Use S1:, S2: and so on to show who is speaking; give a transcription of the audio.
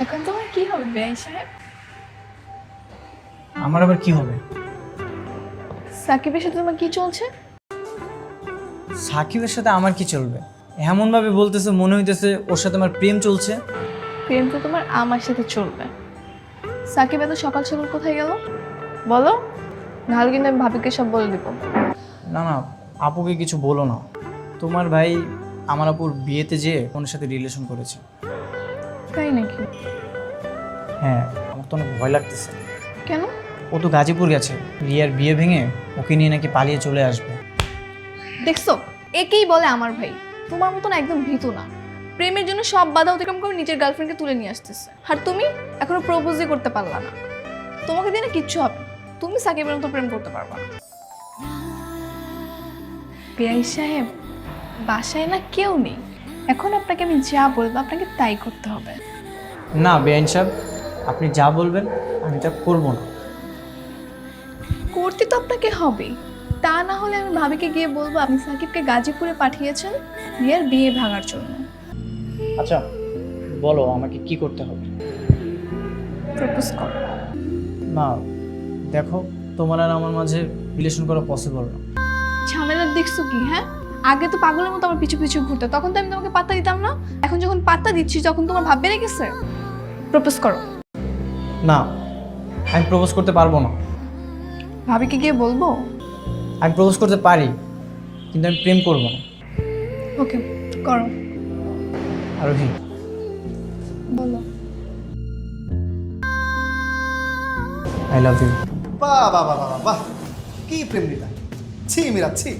S1: এখন তোমার কি হবে বেআই সাহেব?
S2: আমার আবার কি হবে?
S1: সাকিবের সাথে তোমার কি চলছে?
S2: সাকিবের সাথে আমার কি চলবে? এমনভাবে বলতেছে মনে হইতেছে ওর সাথে আমার প্রেম চলছে।
S1: প্রেম তো তোমার আমার সাথে চলবে। সাকিব এত সকাল সকাল কোথায় গেল বলো, নাহলে কিন্তু আমি ভাবিকে সব বলে দিব।
S2: না না, আপুকে কিছু বলো না। তোমার ভাই আমার আপুর বিয়েতে যেয়ে ওনার সাথে রিলেশন করেছে।
S1: তাই নাকি?
S2: হ্যাঁ, আমার তো অনেক ভয় লাগতেছে।
S1: কেন?
S2: ও তো গাজীপুর গেছে, রিয়ার বিয়ে ভেঙে ওকে নিয়ে নাকি পালিয়ে চলে আসবে।
S1: দেখছো, একেই বলে আমার ভাই। তোমার মতন একদম ভীতু না, প্রেমের জন্য সব বাধা অতিক্রম করে নিজের গার্লফ্রেন্ডকে তুলে নিয়ে আসতেছে। আর তুমি এখনো প্রপোজই করতে পারলা না। তোমাকে দিয়ে না কিচ্ছু হবে না। তুমি সাকিবের মতো প্রেম করতে পারবা না। বেআই সাহেব, বাসায় না কেউ নেই। এখন আপনাকে আমি যা বলবো আপনাকে তাই করতে হবে।
S2: না বেআইন সাহেব, আপনি যা বলবেন আমি তা করবো না।
S1: করতে তো আপনাকে হবে, তা না হলে আমি ভাবিকে গিয়ে বলবো আপনি সাকিবকে গাজীপুরে পাঠিয়েছেন রিয়ার বিয়ে ভাঙার জন্য।
S2: আচ্ছা বলো আমাকে কি করতে হবে?
S1: প্রপোজ কর।
S2: না দেখো, তোমার আর আমার মাঝে রিলেশন করা পসিবল না।
S1: ঝামেলা দেখছো কি? হ্যাঁ, আগে তো পাগলের মতো আমার পিছু পিছু ঘুরতে, তখন তো আমি তোমাকে পাত্তা দিতাম না। এখন যখন পাত্তা দিচ্ছি তখন তোমার ভাব বেড়ে গেছে। প্রপোজ করো।
S2: না, আমি প্রপোজ করতে পারবো না।
S1: ভাবিকে গিয়ে বলবো?
S2: আমি প্রপোজ করতে পারি, কিন্তু আমি প্রেম করবো না।
S1: ওকে, করো।
S2: আরোহী,
S1: বলো।
S2: I love you.
S3: বাহ বাহ বাহ বাহ বাহ, কি প্রেম লীলা! ছি মিরা ছি।